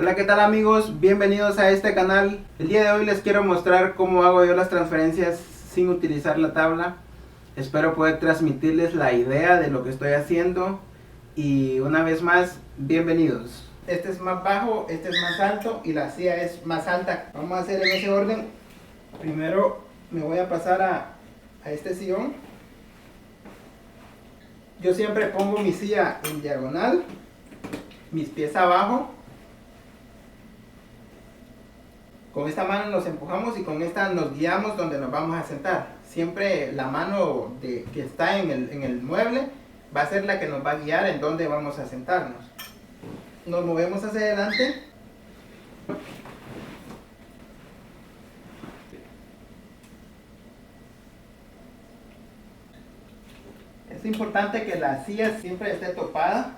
Hola, ¿qué tal amigos? Bienvenidos a este canal. El día de hoy les quiero mostrar cómo hago yo las transferencias sin utilizar la tabla. Espero poder transmitirles la idea de lo que estoy haciendo. Y una vez más, bienvenidos. Este es más bajo, este es más alto y la silla es más alta. Vamos a hacer en ese orden. Primero me voy a pasar a este sillón. Yo siempre pongo mi silla en diagonal, mis pies abajo. Con esta mano nos empujamos y con esta nos guiamos donde nos vamos a sentar. Siempre la mano que está en el mueble va a ser la que nos va a guiar en dónde vamos a sentarnos. Nos movemos hacia adelante. Es importante que la silla siempre esté topada,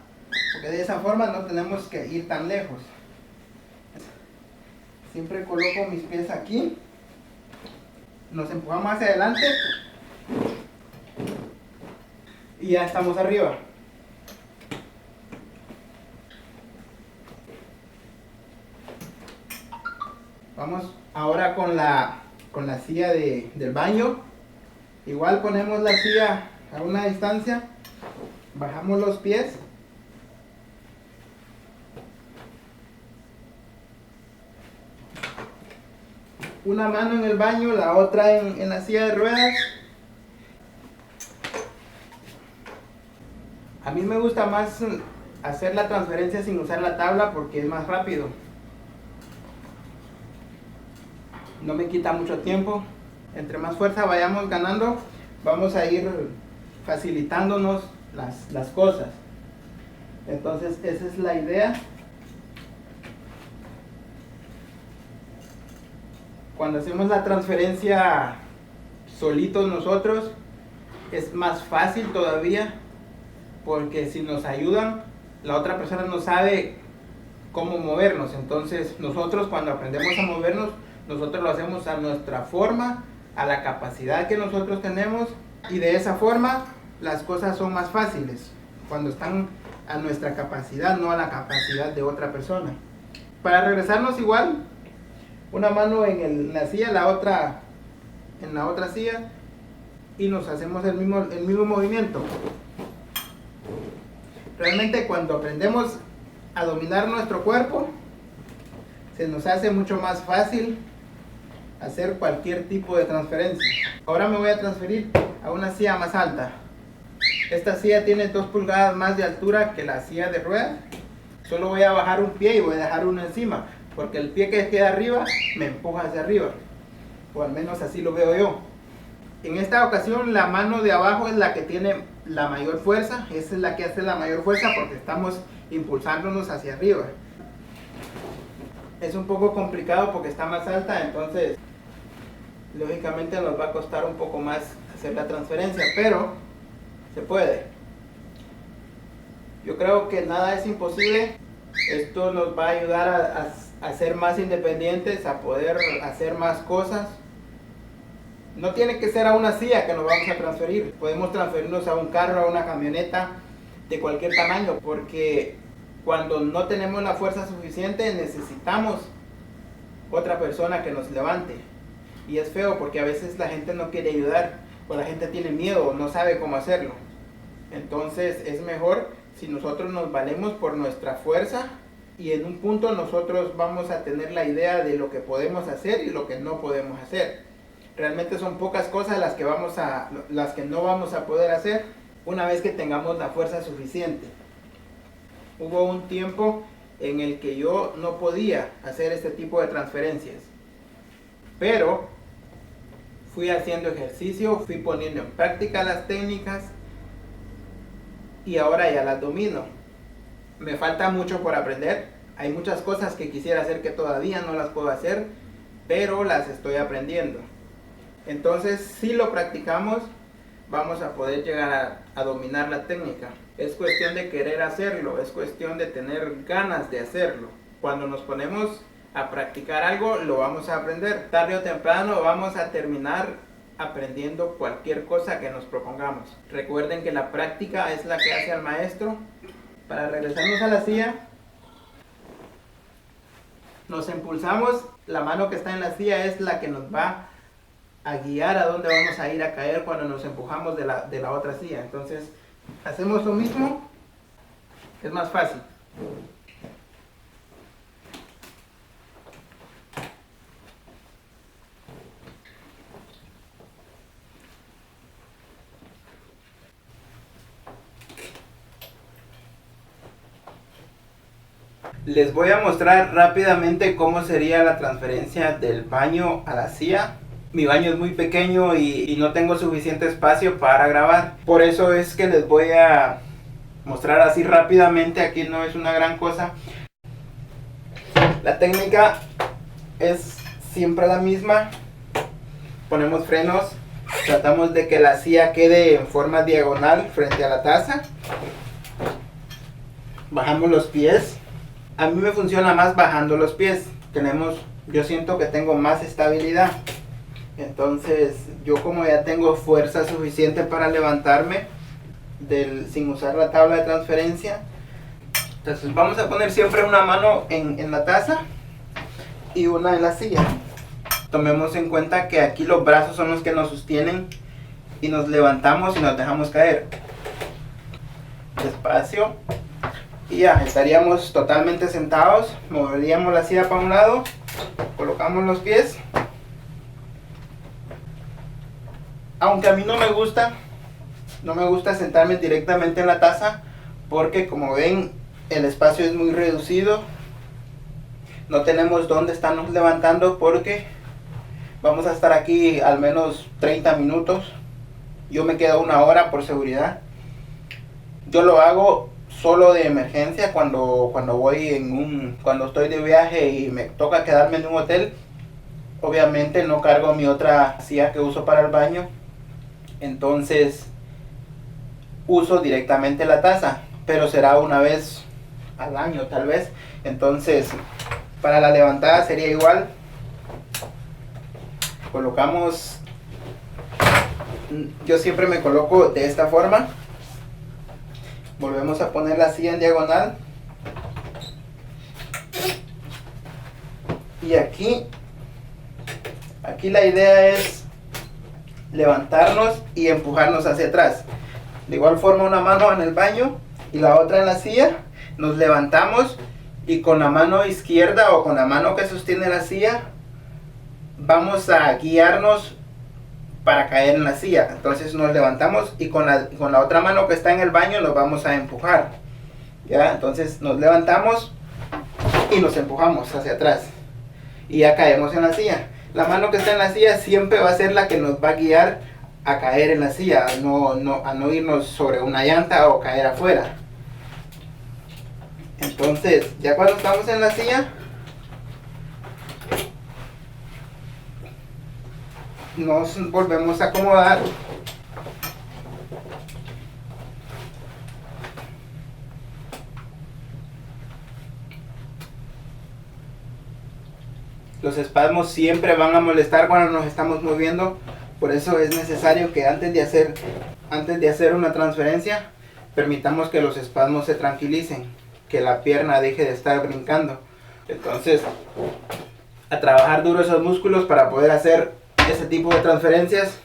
porque de esa forma no tenemos que ir tan lejos. Siempre coloco mis pies aquí, nos empujamos hacia adelante y ya estamos arriba. Vamos ahora con la silla del baño. Igual ponemos la silla a una distancia, bajamos los pies. Una mano en el baño, la otra en la silla de ruedas. A mí me gusta más hacer la transferencia sin usar la tabla porque es más rápido. No me quita mucho tiempo. Entre más fuerza vayamos ganando, vamos a ir facilitándonos las cosas. Entonces esa es la idea. Cuando hacemos la transferencia solitos nosotros, es más fácil todavía, porque si nos ayudan, la otra persona no sabe cómo movernos. Entonces nosotros cuando aprendemos a movernos, nosotros lo hacemos a nuestra forma, a la capacidad que nosotros tenemos, y de esa forma las cosas son más fáciles, cuando están a nuestra capacidad, no a la capacidad de otra persona. Para regresarnos igual, una mano en la silla, la otra en la otra silla, y nos hacemos el mismo movimiento. Realmente cuando aprendemos a dominar nuestro cuerpo, se nos hace mucho más fácil hacer cualquier tipo de transferencia. Ahora me voy a transferir a una silla más alta. Esta silla tiene 2 pulgadas más de altura que la silla de ruedas. Solo voy a bajar un pie y voy a dejar uno encima, porque el pie que queda arriba me empuja hacia arriba, o al menos así lo veo yo. En esta ocasión la mano de abajo es la que tiene la mayor fuerza, esa es la que hace la mayor fuerza porque estamos impulsándonos hacia arriba. Es un poco complicado porque está más alta, entonces lógicamente nos va a costar un poco más hacer la transferencia, pero se puede. Yo creo que nada es imposible. Esto nos va a ayudar a ser más independientes, a poder hacer más cosas. No tiene que ser a una silla que nos vamos a transferir. Podemos transferirnos a un carro, a una camioneta de cualquier tamaño, porque cuando no tenemos la fuerza suficiente necesitamos otra persona que nos levante. Y es feo porque a veces la gente no quiere ayudar, o la gente tiene miedo, o no sabe cómo hacerlo. Entonces es mejor si nosotros nos valemos por nuestra fuerza, y en un punto nosotros vamos a tener la idea de lo que podemos hacer y lo que no podemos hacer. Realmente son pocas cosas las que no vamos a poder hacer una vez que tengamos la fuerza suficiente. Hubo un tiempo en el que yo no podía hacer este tipo de transferencias, pero fui haciendo ejercicio, fui poniendo en práctica las técnicas y ahora ya las domino. Me falta mucho por aprender, hay muchas cosas que quisiera hacer que todavía no las puedo hacer, pero las estoy aprendiendo. Entonces, si lo practicamos, vamos a poder llegar a dominar la técnica. Es cuestión de querer hacerlo, es cuestión de tener ganas de hacerlo. Cuando nos ponemos a practicar algo, lo vamos a aprender. Tarde o temprano vamos a terminar aprendiendo cualquier cosa que nos propongamos. Recuerden que la práctica es la que hace al maestro. Para regresarnos a la silla, nos impulsamos, la mano que está en la silla es la que nos va a guiar a dónde vamos a ir a caer cuando nos empujamos de la otra silla. Entonces hacemos lo mismo, es más fácil. Les voy a mostrar rápidamente cómo sería la transferencia del baño a la silla. Mi baño es muy pequeño y no tengo suficiente espacio para grabar. Por eso es que les voy a mostrar así rápidamente. Aquí no es una gran cosa. La técnica es siempre la misma. Ponemos frenos. Tratamos de que la silla quede en forma diagonal frente a la taza. Bajamos los pies. A mí me funciona más bajando los pies. Yo siento que tengo más estabilidad. Entonces, yo como ya tengo fuerza suficiente para levantarme sin usar la tabla de transferencia. Entonces vamos a poner siempre una mano en la taza y una en la silla. Tomemos en cuenta que aquí los brazos son los que nos sostienen y nos levantamos y nos dejamos caer. Despacio. Y ya, estaríamos totalmente sentados. Moveríamos la silla para un lado. Colocamos los pies. Aunque a mí no me gusta sentarme directamente en la taza, porque como ven el espacio es muy reducido. No tenemos dónde estarnos levantando porque vamos a estar aquí al menos 30 minutos. Yo me quedo 1 hora por seguridad. Yo lo hago solo de emergencia cuando estoy de viaje y me toca quedarme en un hotel. Obviamente no cargo mi otra silla que uso para el baño. Entonces uso directamente la taza, pero será una vez al año tal vez. Entonces para la levantada sería igual. Yo siempre me coloco de esta forma. Volvemos a poner la silla en diagonal. Y aquí la idea es levantarnos y empujarnos hacia atrás. De igual forma, una mano en el baño y la otra en la silla. Nos levantamos y con la mano izquierda o con la mano que sostiene la silla vamos a guiarnos para caer en la silla. Entonces nos levantamos y con la otra mano que está en el baño nos vamos a empujar. ¿Ya? Entonces nos levantamos y nos empujamos hacia atrás. Y ya caemos en la silla. La mano que está en la silla siempre va a ser la que nos va a guiar a caer en la silla, a no irnos sobre una llanta o caer afuera. Entonces, ya cuando estamos en la silla, nos volvemos a acomodar. Los espasmos siempre van a molestar cuando nos estamos moviendo, por eso es necesario que antes de hacer una transferencia, permitamos que los espasmos se tranquilicen, que la pierna deje de estar brincando. Entonces, a trabajar duro esos músculos para poder hacer ese tipo de transferencias,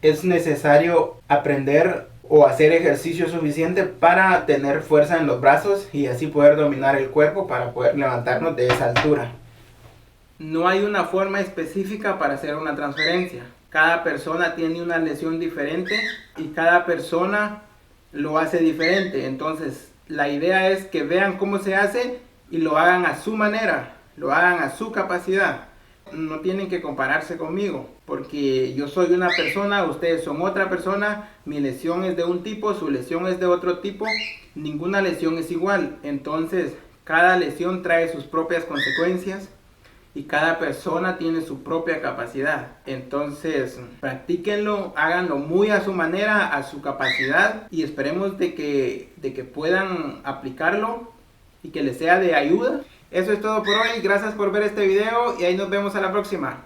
es necesario aprender o hacer ejercicio suficiente para tener fuerza en los brazos y así poder dominar el cuerpo para poder levantarnos de esa altura. No hay una forma específica para hacer una transferencia. Cada persona tiene una lesión diferente y cada persona lo hace diferente. Entonces, la idea es que vean cómo se hace y lo hagan a su manera, lo hagan a su capacidad. No tienen que compararse conmigo, porque yo soy una persona, ustedes son otra persona, mi lesión es de un tipo, su lesión es de otro tipo, ninguna lesión es igual. Entonces, cada lesión trae sus propias consecuencias y cada persona tiene su propia capacidad. Entonces, practíquenlo, háganlo muy a su manera, a su capacidad, y esperemos de que puedan aplicarlo y que les sea de ayuda. Eso es todo por hoy, gracias por ver este video y ahí nos vemos a la próxima.